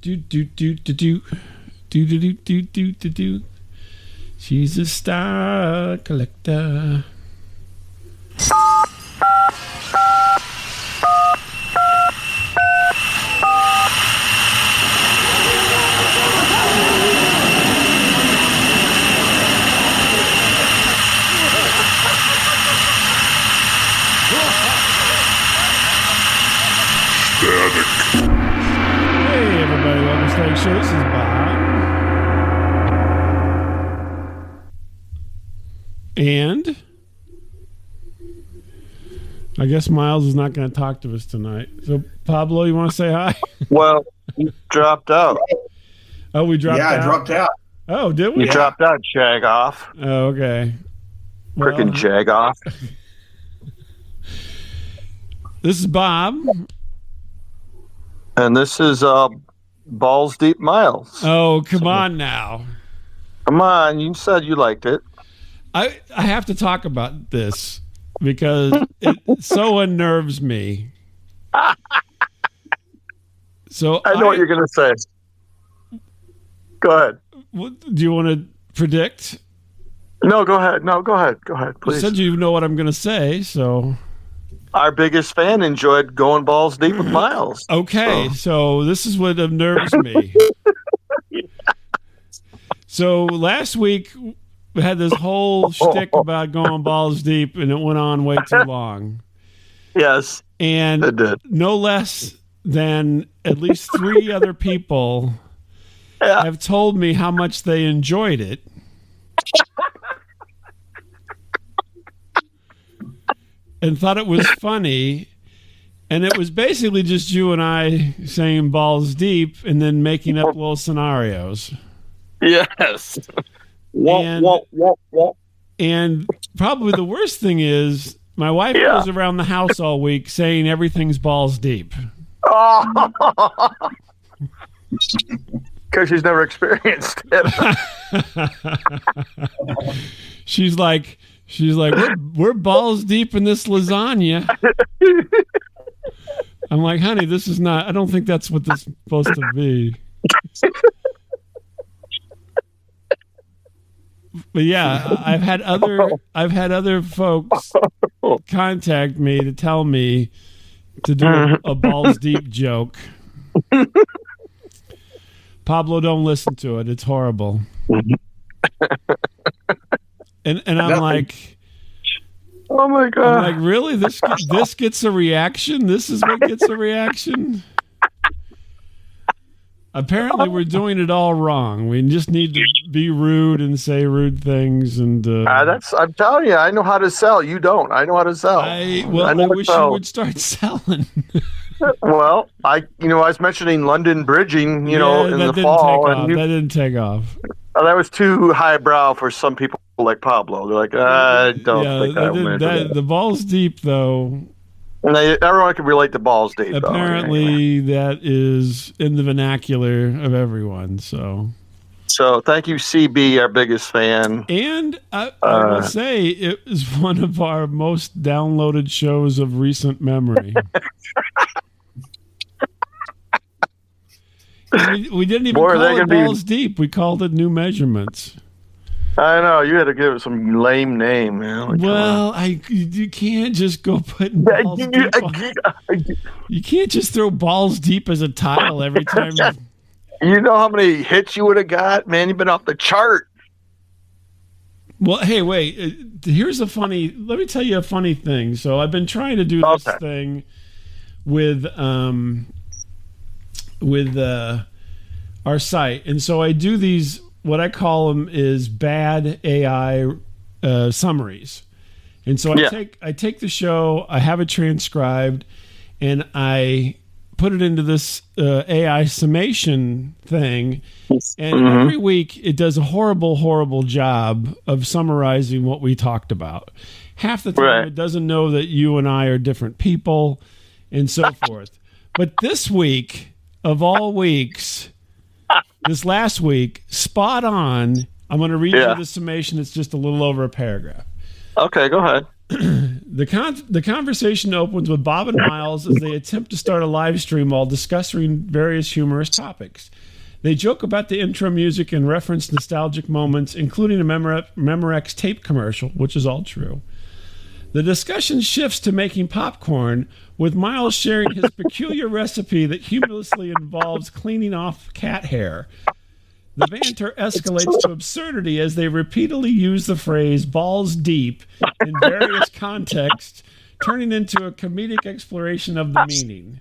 Do do do do do do do do do do do do. She's a star collector. Hey everybody, welcome to Static Show. This is Bob. And I guess Miles is not going to talk to us tonight. So Pablo, you want to say hi? Well, you dropped out. Oh, we dropped out? Yeah, I dropped out. Oh, did we? You dropped out, Jagoff. Oh, okay. Frickin' Jagoff. This is Bob. And this is Balls Deep Miles. Oh, come on now. Come on, you said you liked it. I have to talk about this because it so unnerves me. So I know what you're going to say. Go ahead. Do you want to predict? No, go ahead. Go ahead, please. You said you know what I'm going to say, so... Our biggest fan enjoyed going balls deep with Miles. Okay, so this is what unnerves me. So last week we had this whole shtick about going balls deep, and it went on way too long. Yes, and it did. No less than at least 3 other people have told me how much they enjoyed it. And thought it was funny, and it was basically just you and I saying balls deep and then making up little scenarios. Yes. And probably the worst thing is my wife goes around the house all week saying everything's balls deep. Because she's never experienced it. She's like, we're balls deep in this lasagna. I'm like, honey, this is not. I don't think that's what this is supposed to be. But yeah, I've had other folks contact me to tell me to do a balls deep joke. Pablo, don't listen to it. It's horrible. And I'm like, oh my God! I'm like, really? This gets a reaction? This is what gets a reaction? Apparently, we're doing it all wrong. We just need to be rude and say rude things. And I'm telling you, I know how to sell. You don't. I know how to sell. I wish you would start selling. Well, I was mentioning London bridging, in the fall, and that didn't take off. That was too highbrow for some people like Pablo. They're like, I don't think the balls deep, though. And everyone can relate to balls deep. Apparently, that is in the vernacular of everyone. So thank you, CB, our biggest fan. And I will say it is one of our most downloaded shows of recent memory. We didn't even call it balls deep. We called it new measurements. I know. You had to give it some lame name, man. You can't just go putting balls deep you can't just throw balls deep as a title every time. You know how many hits you would have got? Man, you've been off the chart. Well, hey, wait. Let me tell you a funny thing. So I've been trying to do this thing with our site, and so I do these, what I call them is bad AI summaries. And so I take the show, I have it transcribed, and I put it into this AI summation thing, and every week it does a horrible job of summarizing what we talked about. Half the time it doesn't know that you and I are different people and so forth. But this week, of all weeks, this last week, spot on. I'm going to read you the summation. It's just a little over a paragraph. Okay, go ahead. The conversation opens with Bob and Miles as they attempt to start a live stream while discussing various humorous topics. They joke about the intro music and reference nostalgic moments, including a Memorex tape commercial, which is all true. The discussion shifts to making popcorn, with Miles sharing his peculiar recipe that humorously involves cleaning off cat hair. The banter escalates to absurdity as they repeatedly use the phrase balls deep in various contexts, turning into a comedic exploration of the meaning.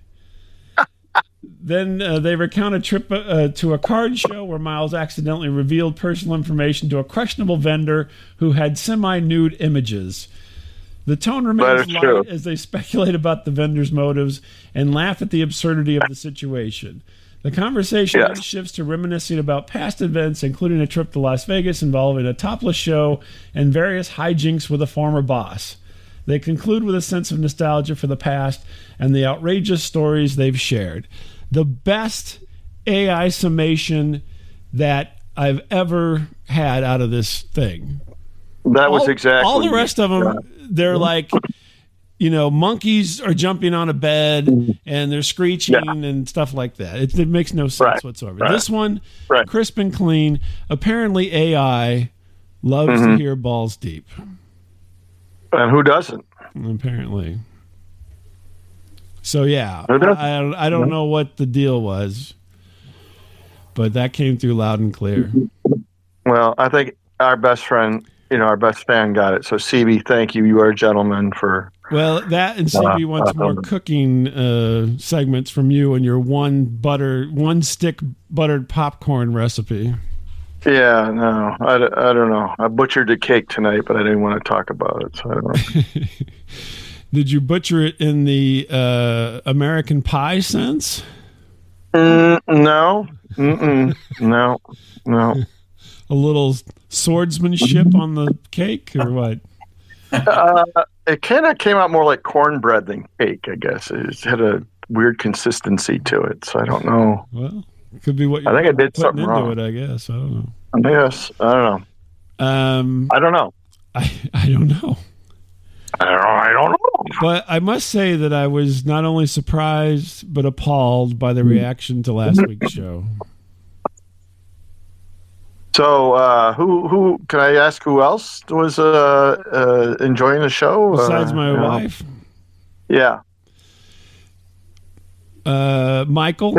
Then they recount a trip to a card show where Miles accidentally revealed personal information to a questionable vendor who had semi-nude images. The tone remains light as they speculate about the vendor's motives and laugh at the absurdity of the situation. The conversation then shifts to reminiscing about past events, including a trip to Las Vegas involving a topless show and various hijinks with a former boss. They conclude with a sense of nostalgia for the past and the outrageous stories they've shared. The best AI summation that I've ever had out of this thing. That was exactly. All the rest of them, they're like, monkeys are jumping on a bed and they're screeching and stuff like that. It makes no sense whatsoever. This one, crisp and clean. Apparently AI loves to hear balls deep. And who doesn't? Apparently. So, yeah, I don't know what the deal was, but that came through loud and clear. Well, I think our best friend, our best fan got it. So, CB, thank you. You are a gentleman for... Well, that and CB wants more cooking segments from you and your one stick buttered popcorn recipe. Yeah, no, I don't know. I butchered a cake tonight, but I didn't want to talk about it, so I don't know. Did you butcher it in the American Pie sense? No. No. A little swordsmanship on the cake, or what? It kind of came out more like cornbread than cake, I guess. It had a weird consistency to it, so I don't know. Well, it could be what I think I did something into wrong. It, I guess. I don't know. Yes, I don't know. I don't know. I don't know. I don't know. But I must say that I was not only surprised but appalled by the reaction to last week's show. So, who can I ask? Who else was enjoying the show besides my wife? Yeah. Michael.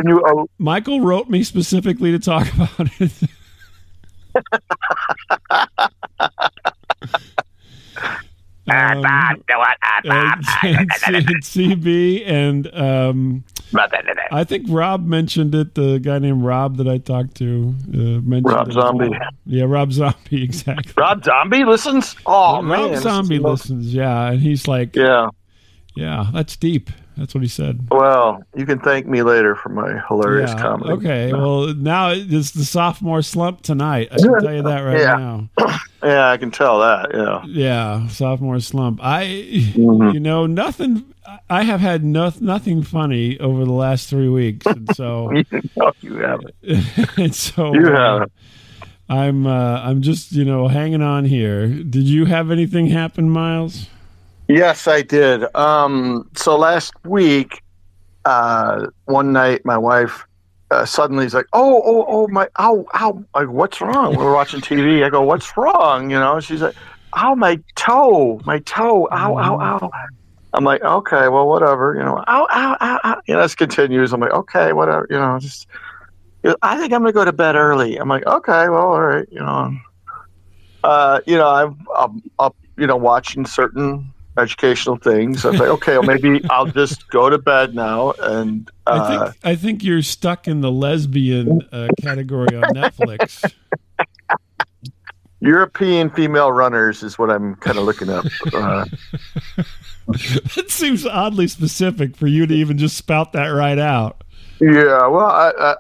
Michael wrote me specifically to talk about it. and CB and I think Rob mentioned it. The guy named Rob that I talked to mentioned Rob Zombie. Well. Yeah, Rob Zombie, exactly. Rob Zombie listens? Oh, man. Rob Zombie listens, yeah. And he's like, yeah, that's deep. That's what he said. Well, you can thank me later for my hilarious comedy. Okay, well, now it's the sophomore slump tonight. I can tell you that right now. Yeah, I can tell that, Yeah, sophomore slump. Nothing... I have had nothing funny over the last 3 weeks, and so... you haven't. And so... You haven't. I'm just, hanging on here. Did you have anything happen, Miles? Yes, I did. So last week, one night, my wife suddenly is like, "Oh, my, ow!" Like, what's wrong? We were watching TV. I go, "What's wrong?" She's like, "Ow, my toe, ow!" I'm like, "Okay, well, whatever." Ow. This continues. I'm like, "Okay, whatever." I think I'm gonna go to bed early. I'm like, "Okay, well, all right." I'm up, watching certain educational things. I was like, okay, well, maybe I'll just go to bed now. And I think you're stuck in the lesbian category on Netflix. European female runners is what I'm kind of looking up. That seems oddly specific for you to even just spout that right out. Yeah, well,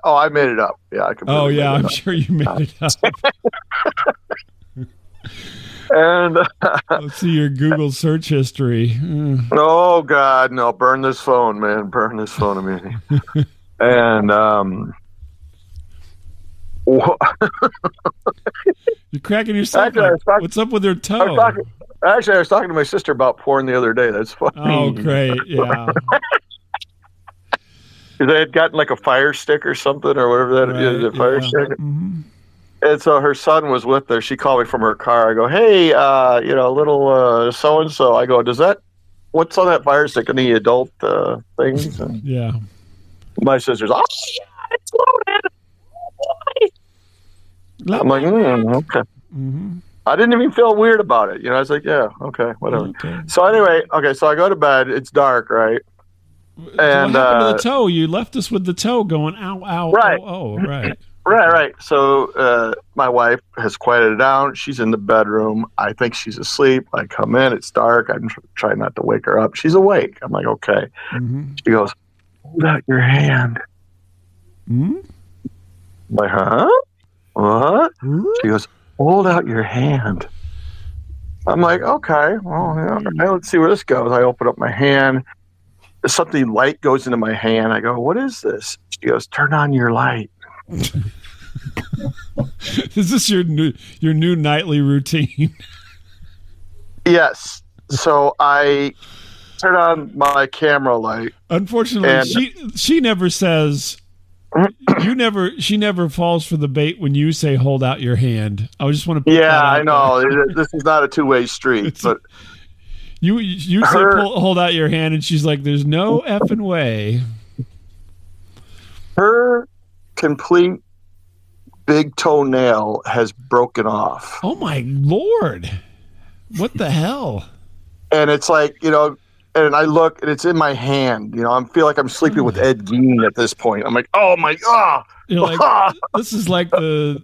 I made it up. Yeah, I'm sure you made it up. And let's see your Google search history. Oh God, no! Burn this phone, man! Burn this phone immediately. And you're cracking yourself up. What's up with your toe? Actually, I was talking to my sister about porn the other day. That's funny. Oh, great. Yeah. They had gotten like a Fire Stick or something or whatever that is, a Fire Stick. Mm-hmm. And so her son was with her. She called me from her car. I go, hey, little so-and-so. I go, what's on that Fire Stick? Any adult things? And yeah. my sister's, oh, yeah, it's loaded. Oh, I'm like, okay. Mm-hmm. I didn't even feel weird about it. I was like, yeah, okay, whatever. Okay. So anyway, so I go to bed. It's dark, right? And what happened to the toe? You left us with the toe going, ow, ow, right. oh, right. Right. So my wife has quieted down. She's in the bedroom. I think she's asleep. I come in. It's dark. I'm trying not to wake her up. She's awake. I'm like, okay. Mm-hmm. She goes, hold out your hand. Mm-hmm. I'm like, huh? What? Mm-hmm. She goes, hold out your hand. I'm like, okay. Well, yeah, let's see where this goes. I open up my hand. Something light goes into my hand. I go, what is this? She goes, turn on your light. Is this your new nightly routine? Yes. So I turn on my camera light. Unfortunately, she never says she never falls for the bait when you say hold out your hand. I just want to put that out I know. This is not a two-way street, but you say hold out your hand and she's like, there's no effing way. Her complete big toenail has broken off. Oh my Lord. What the hell? And it's like, and I look and it's in my hand. I feel like I'm sleeping with Ed Gein at this point. I'm like, oh my God. You're like, this is like the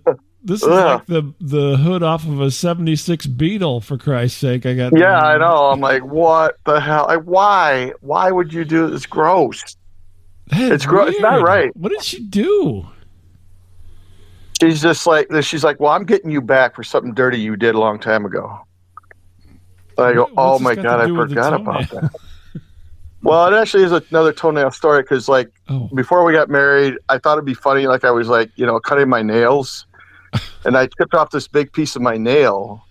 hood off of a 76 Beetle, for Christ's sake. I know. I'm like, what the hell? Why would you do this? Gross. It's gross. It's not right. What did she do? She's just like, well, I'm getting you back for something dirty you did a long time ago. I go, oh my God, I forgot about that. Well, it actually is another toenail story because, before we got married, I thought it'd be funny. Like I was cutting my nails, and I chipped off this big piece of my nail,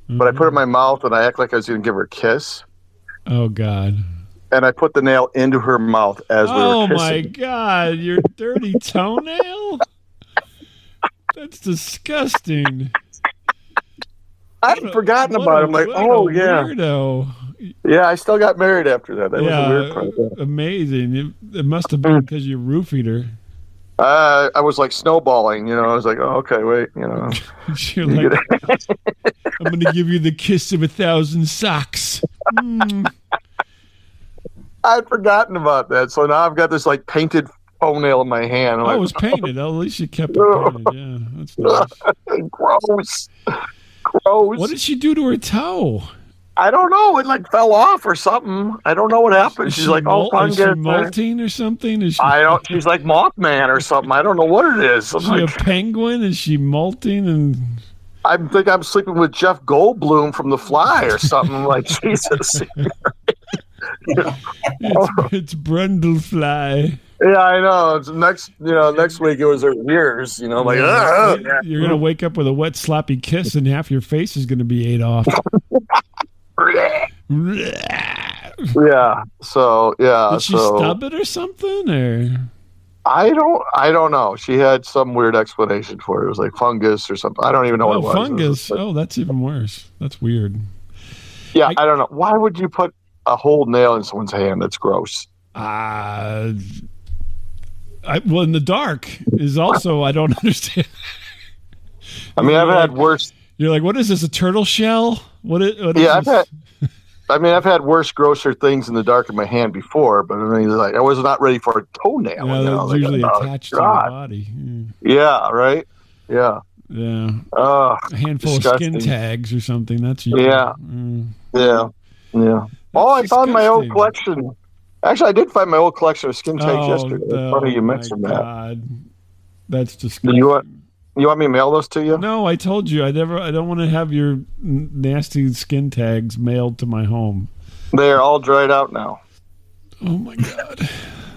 but I put it in my mouth and I act like I was going to give her a kiss. Oh God. And I put the nail into her mouth as we were kissing. Oh my God, your dirty toenail? That's disgusting. I'd forgotten about it. I'm like, oh yeah. Weirdo. Yeah, I still got married after that. That was a weird part of that. Amazing. It must have been because you roofied her. I was like snowballing, I was like, oh, okay, wait, You're like, I'm going to give you the kiss of 1,000 socks. I'd forgotten about that. So now I've got this painted toenail in my hand. It was painted. At least you kept it painted. Yeah, that's nice. Gross. What did she do to her toe? I don't know. It fell off or something. I don't know what happened. She's like, is she molting or something? She's like Mothman or something. I don't know what it is. Is she a penguin? Is she molting? And I think I'm sleeping with Jeff Goldblum from The Fly or something. I'm like, Jesus. It's Brundlefly. Yeah, I know. It's next week it was her ears. Like, you're gonna wake up with a wet, sloppy kiss, and half your face is gonna be ate off. Yeah. So yeah. Did she stub it or something, or? I don't know. She had some weird explanation for it. It was like fungus or something. I don't even know what it was. Fungus. That's even worse. That's weird. Yeah, I don't know. Why would you put a whole nail in someone's hand? That's gross. Well, in the dark is also, I don't understand. I mean, I've had worse. You're like, what is this? A turtle shell? What is I've had worse, grosser things in the dark in my hand before, but I was not ready for a toenail. Yeah, usually attached to your body. Yeah, right. Yeah. Yeah. A handful of skin tags or something. That's usually, yeah. Yeah. I found my old collection. Actually, I did find my old collection of skin tags yesterday. It's funny you mentioned that. That's disgusting. You want me to mail those to you? No, I told you I don't want to have your nasty skin tags mailed to my home. They're all dried out now. Oh my God.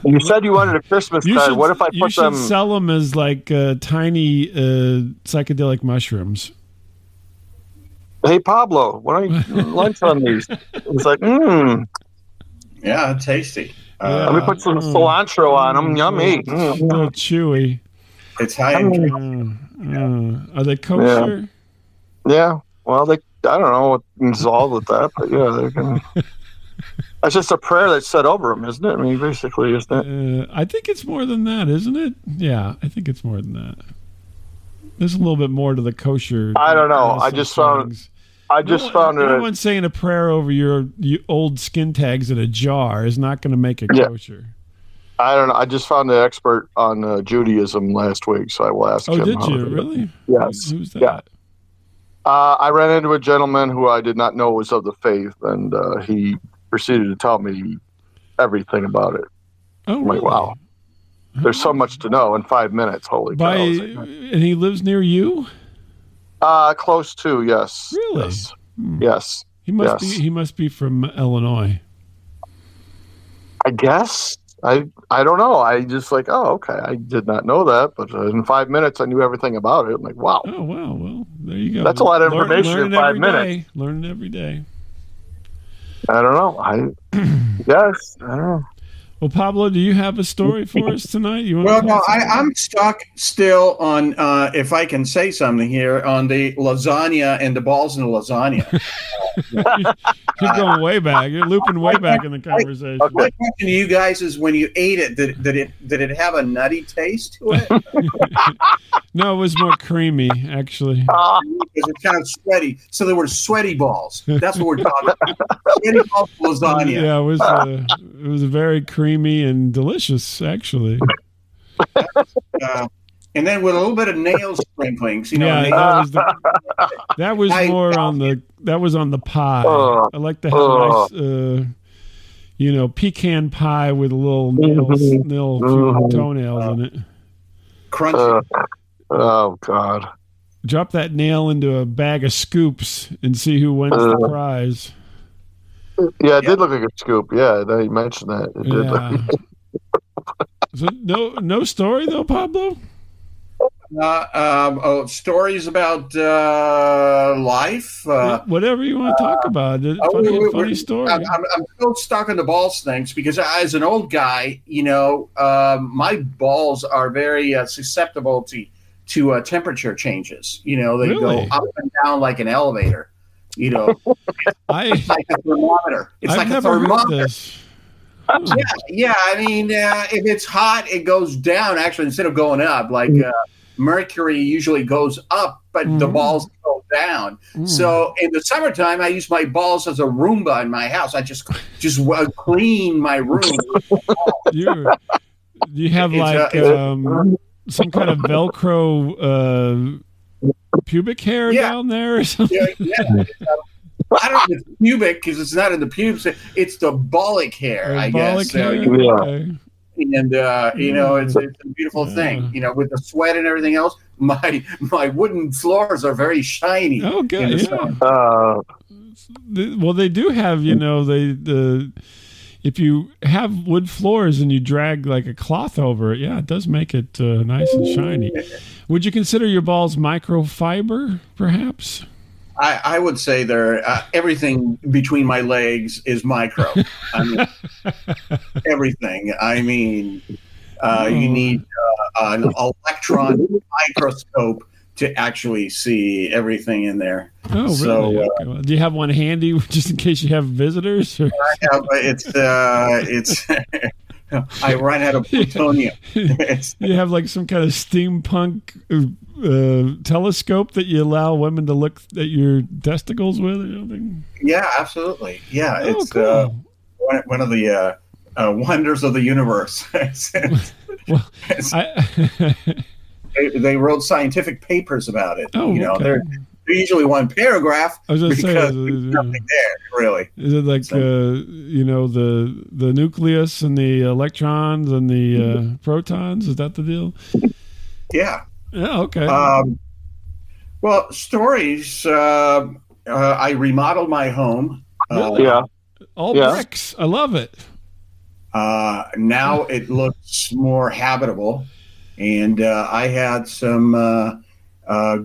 You said you wanted a Christmas card. What if I put them? You should sell them as tiny psychedelic mushrooms. Hey, Pablo, why don't you lunch on these? It's like, Yeah, tasty. Yeah. let me put some cilantro on them. Yummy. A little chewy. It's high in Are they kosher? Yeah. Well, I don't know what's involved with that, but yeah, they can. That's just a prayer that's said over them, isn't it? I mean, basically, isn't it? I think it's more than that, isn't it? Yeah, I think it's more than that. There's a little bit more to the kosher. I don't know. I just found no one saying a prayer over your old skin tags in a jar is not going to make it kosher. I don't know. I just found an expert on Judaism last week, so I will ask him. Oh, did you really? Yes. Who's that? Yeah. I ran into a gentleman who I did not know was of the faith, and he proceeded to tell me everything about it. Oh, I'm like, wow. There's so much to know in 5 minutes. Holy cow. And he lives near you? Close to, yes. Really? Yes. He must be from Illinois. I guess. I don't know. I just like, oh, okay. I did not know that, but in 5 minutes I knew everything about it. I'm like, wow. Oh, wow. Well, there you go. That's a lot of information in 5 minutes. Learning every day. I don't know. Yes. I don't know. Well, Pablo, do you have a story for us tonight? I'm stuck still on, if I can say something here, on the lasagna and the balls in the lasagna. You're going way back. You're looping way back in the conversation. My question to you guys is, when you ate it, did it have a nutty taste to it? No, it was more creamy, actually. Because it's kind of sweaty. So there were sweaty balls. That's what we're talking about. Sweaty balls lasagna. Yeah, it was very creamy and delicious, actually. And then with a little bit of nail sprinklings, that was more on the pie. I like to have a nice, pecan pie with a little toenails in it. Crunchy. Oh God! Drop that nail into a bag of scoops and see who wins the prize. Yeah, it did look like a scoop. Yeah, you mentioned that. It did. So no story though, Pablo. Stories about life. Whatever you want to talk about. Funny story. I'm still stuck on the balls things because as an old guy, my balls are very susceptible to temperature changes. They go up and down like an elevator. It's like a thermometer. It's like a thermometer. Yeah. I mean, if it's hot, it goes down. Actually, instead of going up, like mercury usually goes up, but the balls go down. So in the summertime, I use my balls as a Roomba in my house. I just clean my room. You have some kind of Velcro pubic hair down there or something? Yeah. I don't know if it's pubic because it's not in the pubes. It's the bollic hair, I guess. Hair? Okay. And it's a beautiful thing. With the sweat and everything else, my wooden floors are very shiny. Oh, good. Well, they do have. If you have wood floors and you drag like a cloth over it, it does make it nice and shiny. Would you consider your balls microfiber, perhaps? I would say they're everything between my legs is micro. I mean, everything. I mean, you need an electron microscope to actually see everything in there. Oh, really? So, okay. Do you have one handy just in case you have visitors? Or? I have. It's. I run out of plutonium. You have like some kind of steampunk telescope that you allow women to look at your testicles with or something? Yeah, absolutely. Yeah, it's cool. One of the wonders of the universe. Well, they wrote scientific papers about it. Oh, okay. They're usually one paragraph because there's nothing there, really. Is it like the nucleus and the electrons and the protons? Is that the deal? Yeah. Yeah. Okay. Well, stories. I remodeled my home. Really? All bricks. I love it. Now it looks more habitable, and I had some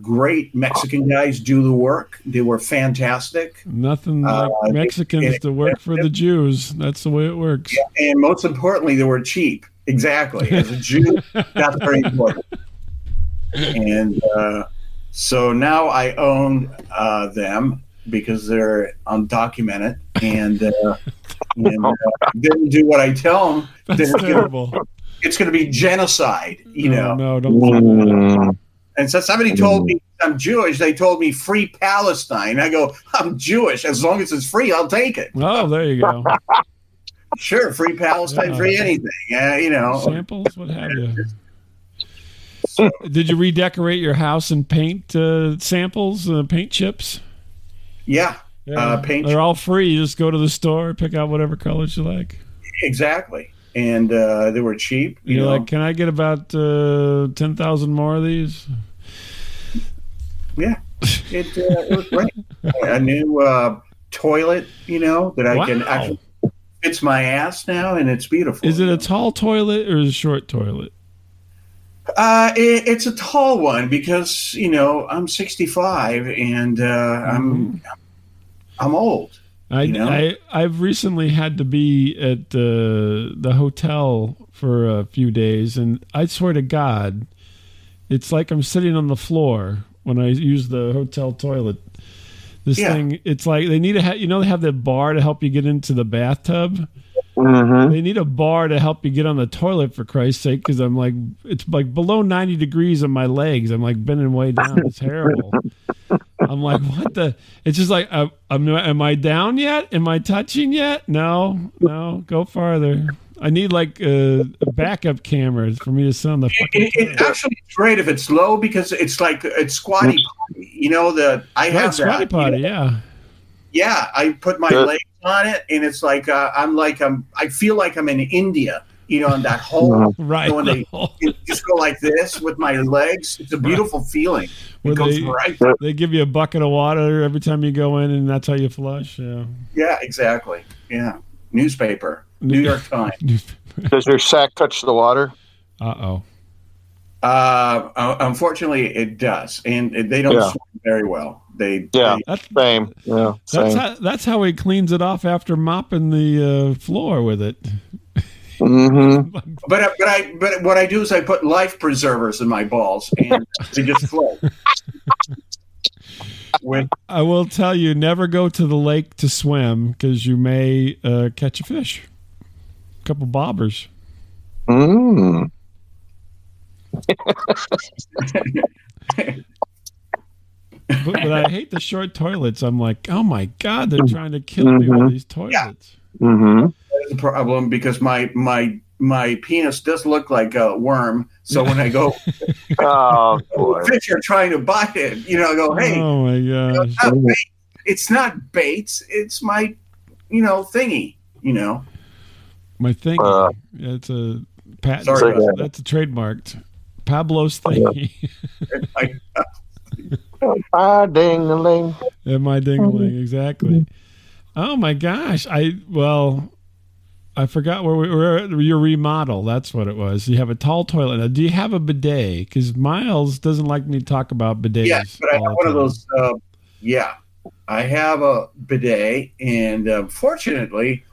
Great Mexican guys do the work. They were fantastic. Nothing like Mexicans to work for the Jews. That's the way it works. Yeah, and most importantly, they were cheap. Exactly. As a Jew, that's very important. And so now I own them because they're undocumented and didn't do what I tell them. That's terrible. It's going to be genocide, know. No, don't say that. And so somebody told me I'm Jewish. They told me free Palestine. I go, I'm Jewish. As long as it's free, I'll take it. Oh, there you go. Sure, free Palestine, free anything. Samples, what have you. Did you redecorate your house and paint samples, paint chips? Yeah. Paint. They're all free. You just go to the store, pick out whatever colors you like. Exactly. And they were cheap. You're like, can I get about 10,000 more of these? Yeah, it was great. A new toilet, that I can actually fits my ass now, and it's beautiful. Is it a tall toilet or is it a short toilet? It's a tall one because I'm 65 and I'm old. I've recently had to be at the hotel for a few days, and I swear to God, it's like I'm sitting on the floor when I use the hotel toilet. This thing, it's like they need to have, they have the bar to help you get into the bathtub. Mm-hmm. They need a bar to help you get on the toilet, for Christ's sake, because I'm like, it's like below 90 degrees on my legs. I'm like bending way down. It's terrible. I'm like, what the? It's just like, am I down yet? Am I touching yet? No, go farther. I need like backup cameras for me to sit on the fucking It actually is great if it's low because it's like it's squatty potty. I have squatty potty, yeah. Yeah, I put my legs on it, and it's like I feel like I'm in India. In that hole, right? When they just go like this with my legs, it's a beautiful feeling. It goes right. They give you a bucket of water every time you go in, and that's how you flush. Yeah. Yeah, exactly. Yeah. Newspaper. New York Times. Does your sack touch the water? Unfortunately, it does, and they don't swim very well. Same. Yeah, same. That's how he cleans it off after mopping the floor with it. Mm-hmm. But what I do is I put life preservers in my balls, and they just float. I will tell you, never go to the lake to swim because you may catch a fish, a couple bobbers. Mm. but I hate the short toilets. I'm like, oh my God, they're trying to kill me with these toilets. Yeah. Mm-hmm. That's a problem because my penis does look like a worm. So when I go, fish are trying to bite it. I go, hey, oh my gosh, it's not baits. It's my, thingy. My thingy. It's a patent. Sorry, that's a trademarked Pablo's thingy. My ding-a-ling. Yeah, my ding-a-ling, exactly. Oh my gosh! I forgot where we were. Your remodel. That's what it was. You have a tall toilet. Now, do you have a bidet? Because Miles doesn't like me to talk about bidets. Yeah, but I have one of those. I have a bidet, and fortunately,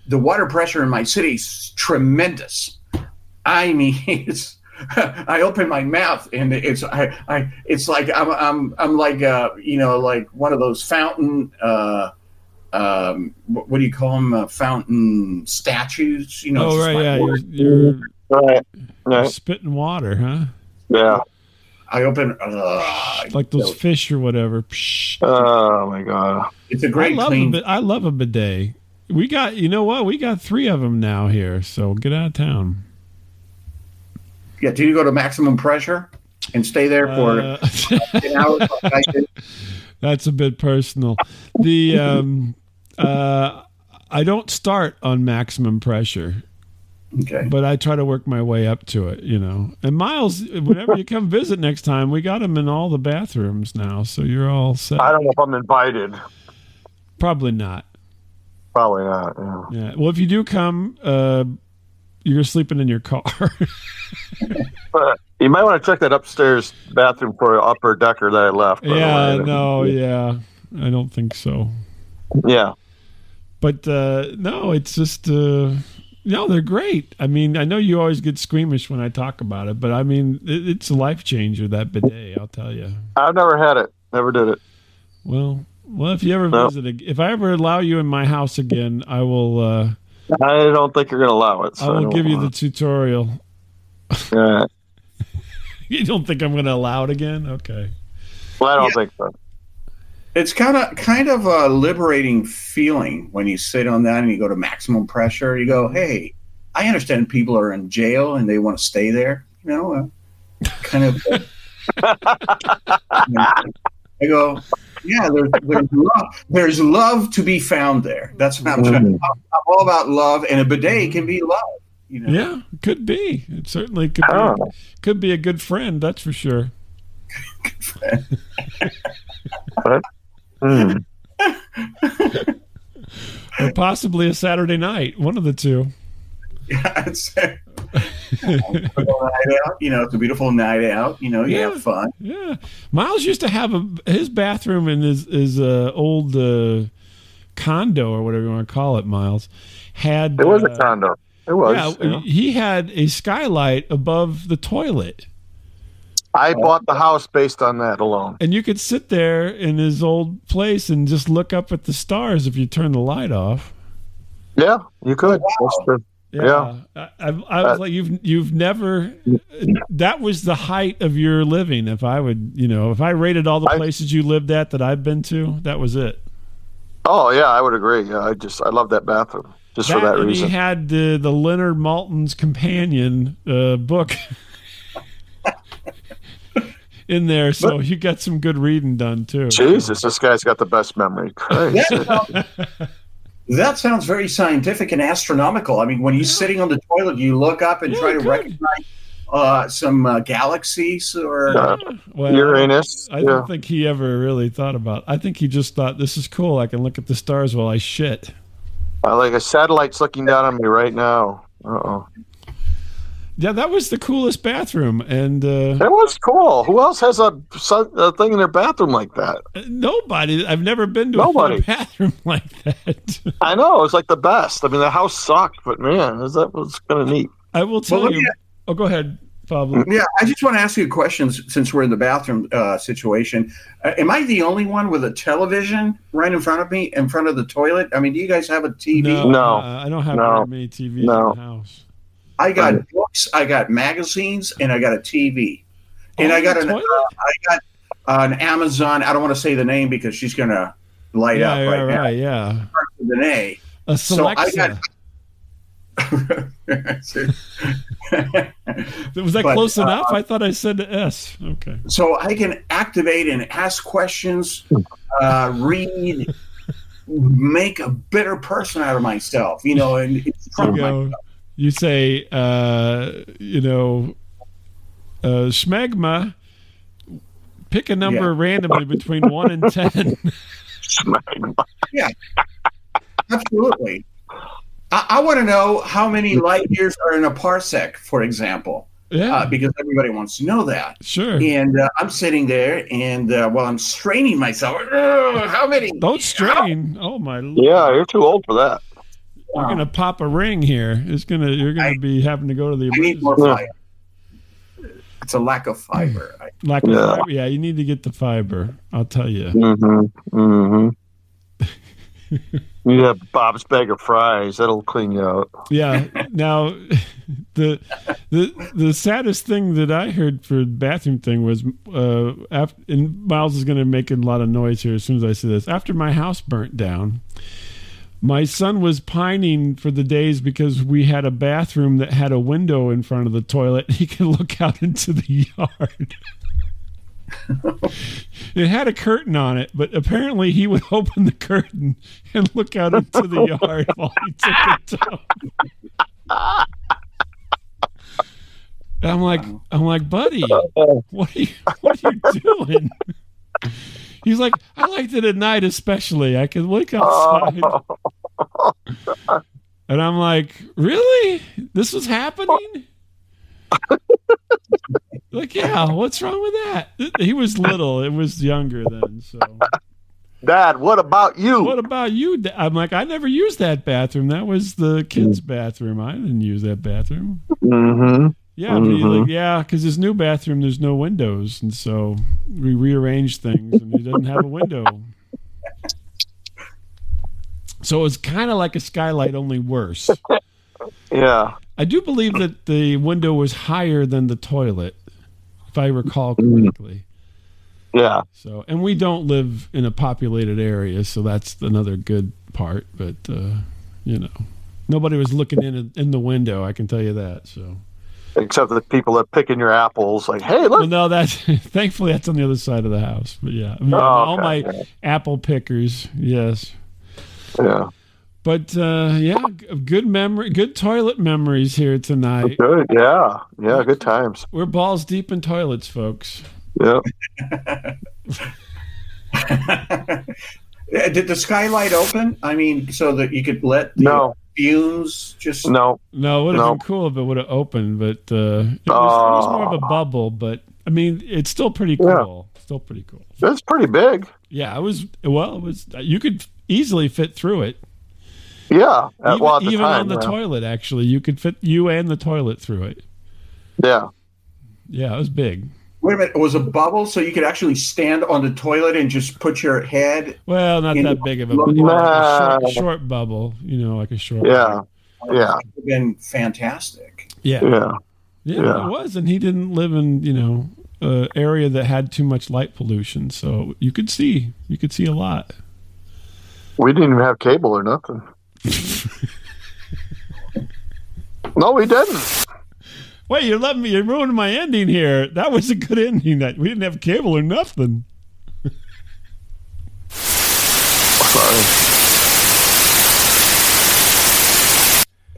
the water pressure in my city is tremendous. I mean, it's. I open my mouth and it's like I'm like like one of those fountain what do you call them, fountain statues, you're spitting water, huh? Yeah, I open like those fish or whatever. Oh my God, it's a great clean. I love a bidet. We got, we got 3 of them now here, so get out of town. Yeah, do you go to maximum pressure and stay there for an hour? That's a bit personal. The I don't start on maximum pressure. Okay. But I try to work my way up to it, And Miles, whenever you come visit next time, we got him in all the bathrooms now, so you're all set. I don't know if I'm invited. Probably not. Probably not. Yeah. Well, if you do come, you're sleeping in your car. You might want to check that upstairs bathroom for an upper decker that I left. Yeah, I don't think so. Yeah. But no, it's just no, they're great. I mean, I know you always get squeamish when I talk about it, but I mean, it's a life changer, that bidet, I'll tell you. I've never had it. Never did it. Well, if you ever visit, if I ever allow you in my house again, I will. I don't think you're going to allow it. So I will give you the tutorial. Yeah. You don't think I'm going to allow it again? Okay. Well, I don't think so. It's kind of a liberating feeling when you sit on that and you go to maximum pressure. You go, hey, I understand people are in jail and they want to stay there. You know, kind of. I go, yeah, there's love to be found there. That's what I'm trying. I'm all about love, and a bidet can be love. You know? Yeah, could be. It certainly could be a good friend. That's for sure. Good friend. Or possibly a Saturday night. One of the two. Yeah, it's a night out. You know, it's a beautiful night out. You know, you have fun. Yeah, Miles used to have his bathroom in his old condo or whatever you want to call it. Miles had it was a condo. It was. Yeah, he had a skylight above the toilet. I bought the house based on that alone. And you could sit there in his old place and just look up at the stars if you turn the light off. Yeah, you could. Oh, wow. That's true. Yeah. I was like, you've never. That was the height of your living. If I rated all the places you lived at that I've been to, that was it. Oh yeah, I would agree. Yeah, I love that bathroom just for that reason. He had the Leonard Maltin's Companion book in there, so you got some good reading done too. Jesus, this guy's got the best memory. Christ. That sounds very scientific and astronomical. I mean, when you're sitting on the toilet, you look up and try to recognize some galaxies or Uranus. I don't think he ever really thought about it. I think he just thought, this is cool. I can look at the stars while I shit. Like a satellite's looking down on me right now. Uh-oh. Yeah, that was the coolest bathroom, and it was cool. Who else has a thing in their bathroom like that? Nobody. I've never been to a bathroom like that. I know, it's like the best. I mean, the house sucked, but man, that was kind of neat. I will tell you. Oh, go ahead, Pablo. Yeah, I just want to ask you a question since we're in the bathroom situation. Am I the only one with a television right in front of me, in front of the toilet? I mean, do you guys have a TV? No, I don't have very many TVs in the house. I got books, I got magazines, and I got a TV, and I got an Amazon. I don't want to say the name because she's going to light up right now. Yeah, with an A. A Alexa. Was that close enough? I thought I said the S. Okay. So I can activate and ask questions, read, make a better person out of myself. You know, and it's You say, Schmegma, pick a number randomly between 1 and 10. Yeah, absolutely. I want to know how many light years are in a parsec, for example. Yeah. Because everybody wants to know that. Sure. And I'm sitting there, and while I'm straining myself, how many? Don't strain. Oh, my Lord. Yeah, you're too old for that. You're gonna pop a ring here. You're gonna be having to go to the. I need more fiber. It's a lack of fiber. Lack of fiber. Yeah, you need to get the fiber. I'll tell you. You have Bob's bag of fries. That'll clean you out. Yeah. Now, the saddest thing that I heard for the bathroom thing was, and Miles is gonna make a lot of noise here as soon as I say this. After my house burnt down, my son was pining for the days because we had a bathroom that had a window in front of the toilet. He could look out into the yard. It had a curtain on it, but apparently he would open the curtain and look out into the yard while he took it down. I'm like, buddy, what are you doing? He's like, I liked it at night especially. I could look outside. And I'm like, really? This was happening? Like, yeah, what's wrong with that? He was little. It was younger then. So, Dad, what about you? What about you? I'm like, I never used that bathroom. That was the kids' bathroom. I didn't use that bathroom. Mm-hmm. Yeah, but he's like, yeah, because his new bathroom, there's no windows. And so we rearranged things, and he doesn't have a window. So it's kind of like a skylight, only worse. Yeah. I do believe that the window was higher than the toilet, if I recall correctly. Yeah. So, and we don't live in a populated area, so that's another good part. But nobody was looking in the window. I can tell you that. So, except the people that picking your apples, like, hey, look. Well, no, that's thankfully that's on the other side of the house. But yeah, I mean, all my apple pickers, yes. Yeah. But good toilet memories here tonight. Good, yeah, good times. We're balls deep in toilets, folks. Yep. Did the skylight open? I mean, so that you could let the fumes just... No, it would have been cool if it would have opened, but it was more of a bubble. But, I mean, it's still pretty cool. Yeah. Still pretty cool. It's pretty big. Yeah, it was, you could easily fit through it. Yeah. Even on the toilet, actually. You could fit you and the toilet through it. Yeah. Yeah, it was big. Wait a minute. It was a bubble, so you could actually stand on the toilet and just put your head... Well, not that big of a bubble. Like a short bubble. Like a short bubble. Yeah. That would have been fantastic. Yeah, it was. And he didn't live in, an area that had too much light pollution. So you could see a lot. We didn't even have cable or nothing. No, we didn't. Wait, you're ruining my ending here. That was a good ending. That we didn't have cable or nothing.